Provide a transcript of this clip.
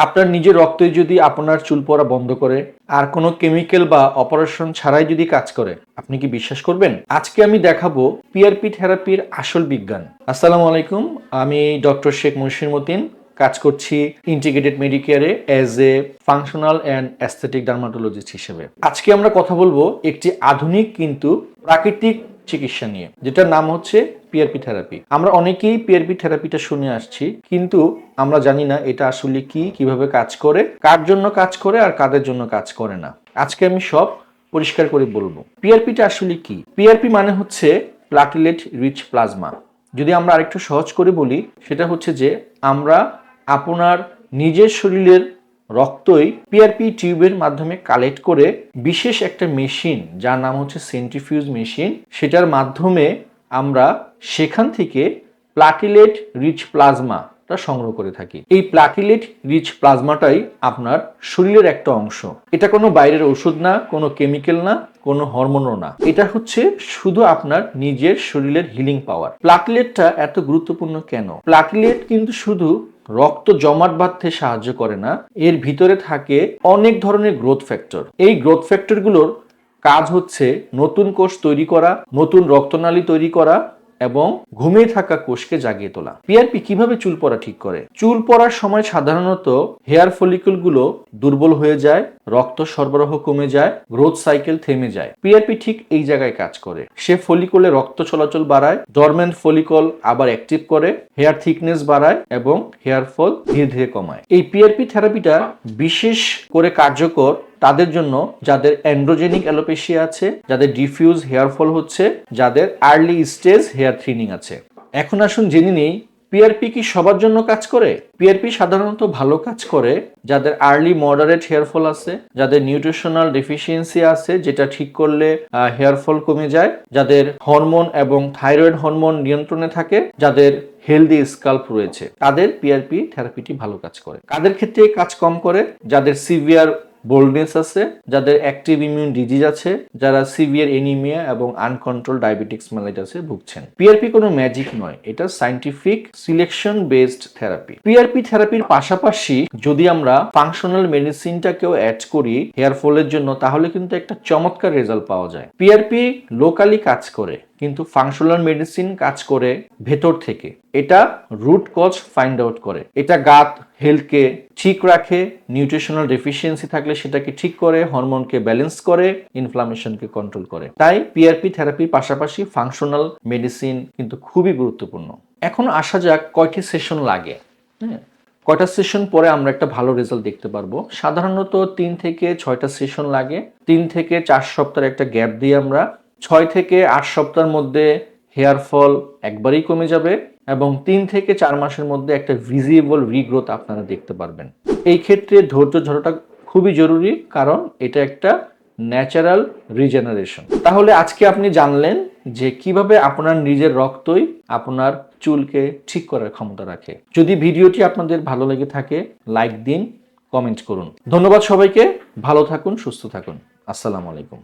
আপনার নিজের রক্তই যদি আপনার চুল পড়া বন্ধ করে আর কোনো কেমিক্যাল বা অপারেশন ছাড়াই যদি কাজ করে, আপনি কি বিশ্বাস করবেন? আজকে আমি দেখাবো পিআরপি থেরাপির আসল বিজ্ঞান। আসসালামু আলাইকুম, আমি ডক্টর শেখ মনির মতিন, কাজ করছি ইন্টিগ্রেটেড মেডিকেয়ারে as a functional and aesthetic dermatologist হিসেবে। আজকে আমরা কথা বলবো একটি আধুনিক কিন্তু প্রাকৃতিক চিকিৎসা নিয়ে, যেটার নাম হচ্ছে পিআরপি থেরাপি। আমরা অনেকেই পিআরপি থেরাপিটা শুনে আসছি, কিন্তু আমরা জানি না এটা আসলে কি, কিভাবে কাজ করে, কার জন্য কাজ করে আর কাদের জন্য কাজ করে না। আজকে আমি সব পরিষ্কার করে বলবো। পিআরপিটা আসলে কি? পিআরপি মানে হচ্ছে প্লাটিলেট রিচ প্লাজমা। যদি আমরা আরেকটু সহজ করে বলি, সেটা হচ্ছে যে আমরা আপনার নিজের শরীরের রক্তই পিআরপি টিউবের মাধ্যমে কালেক্ট করে বিশেষ একটা মেশিন, যার নাম হচ্ছে সেন্ট্রিফিউজ মেশিন, সেটার মাধ্যমে আমরা সেখান থেকে প্লাটিলেট রিচ প্লাজমাটা সংগ্রহ করে থাকি। এই প্লাটিলেট রিচ প্লাজমাটাই আপনার শরীরের একটা অংশ। এটা কোনো বাইরের ওষুধ না, কোনো কেমিক্যাল না, কোনো হরমোনও না। এটা হচ্ছে শুধু আপনার নিজের শরীরের হিলিং পাওয়ার। প্লাটিলেটটা এত গুরুত্বপূর্ণ কেন? প্লাটিলেট কিন্তু শুধু রক্ত জমাট বাঁধতে সাহায্য করে না, এর ভিতরে থাকে অনেক ধরনের গ্রোথ ফ্যাক্টর। এই গ্রোথ ফ্যাক্টরগুলোর কাজ হচ্ছে নতুন কোষ তৈরি করা, নতুন রক্তনালী তৈরি করা এবং ঘুমিয়ে থাকা কোষকে জাগিয়ে তোলা। পিআরপি কিভাবে চুল পড়া ঠিক করে? চুল পড়ার সময় সাধারণত হেয়ার ফলিকল গুলো দুর্বল হয়ে যায়, রক্ত সরবরাহ কমে যায়, গ্রোথ সাইকেল থেমে যায়। পিআরপি ঠিক এই জায়গায় কাজ করে। সে ফলিকলে রক্ত চলাচল বাড়ায়, ডরমেন্ট ফলিকল আবার অ্যাক্টিভ করে, হেয়ার থিকনেস বাড়ায় এবং হেয়ার ফল ধীরে ধীরে কমায়। এই পিআরপি থেরাপিটা বিশেষ করে কার্যকর তাদের জন্য যাদের অ্যান্ড্রোজেনিক অ্যালোপেশিয়া আছে, যাদের ডিফিউজ হেয়ার ফল হচ্ছে, যাদের আর্লি স্টেজ হেয়ার থিনিং আছে। এখন আসুন জেনে নেই পিআরপি কি সবার জন্য কাজ করে? পিআরপি সাধারণত ভালো কাজ করে যাদের আর্লি মডারেট হেয়ার ফল আছে, যাদের নিউট্রিশনাল ডেফিসিয়েন্সি আছে, যেটা ঠিক করলে হেয়ার ফল কমে যায়, যাদের হরমোন এবং থাইরয়েড হরমোন নিয়ন্ত্রণে থাকে, যাদের হেলদি স্কাল্প রয়েছে, তাদের পিআরপি থেরাপিটি ভালো কাজ করে। কাদের ক্ষেত্রে কাজ কম করে? যাদের সিভিয়ার বোল্ডনেস আছে, যাদের অ্যাক্টিভ ইমিউন ডিজিজ আছে, যারা সিভিয়ার এনিমিয়া এবং আনকন্ট্রোল ডায়াবেটিক্স মেলাইটাসে ভুগছেন। পিআরপি কোনো ম্যাজিক নয়, এটা scientific selection based therapy. PRP থেরাপির পাশাপাশি যদি আমরা ফাংশনাল মেডিসিনটাকেও অ্যাড করি হেয়ার ফলের জন্য, তাহলে কিন্তু একটা চমৎকার রেজাল্ট পাওয়া যায়। পিআরপি লোকালি কাজ করে, কিন্তু ফাংশনাল মেডিসিন কাজ করে ভেতর থেকে। এটা রুট কজ ফাইন্ড আউট করে, এটা গাট হেলথকে ঠিক রাখে, নিউট্রিশনাল ডেফিসিয়েন্সি থাকলে সেটাকে ঠিক করে, হরমোনকে ব্যালেন্স করে, ইনফ্লামেশনকে কন্ট্রোল করে। তাই পিআরপি থেরাপির পাশাপাশি ফাংশনাল মেডিসিন কিন্তু খুবই গুরুত্বপূর্ণ। এখন আসা যাক কয়টি সেশন লাগে। কয়টা সেশন পরে আমরা একটা ভালো রেজাল্ট দেখতে পারবো? সাধারণত 3 থেকে 6টা সেশন লাগে। 3 থেকে 4 সপ্তাহের একটা গ্যাপ দিয়ে আমরা 6 থেকে 8 সপ্তাহের মধ্যে হেয়ার ফল একবারেই কমে যাবে এবং 3 থেকে 4 মাসের মধ্যে একটা ভিজিবল রিগ্রোথ আপনারা দেখতে পারবেন। এই ক্ষেত্রে ধৈর্য ধরাটা খুবই জরুরি, কারণ এটা একটা ন্যাচারাল রিজেনারেশন। তাহলে আজকে আপনি জানলেন যে কিভাবে আপনার নিজের রক্তই আপনার চুলকে ঠিক করার ক্ষমতা রাখে। যদি ভিডিওটি আপনাদের ভালো লেগে থাকে, লাইক দিন, কমেন্ট করুন। ধন্যবাদ সবাইকে। ভালো থাকুন, সুস্থ থাকুন। আসসালামু আলাইকুম।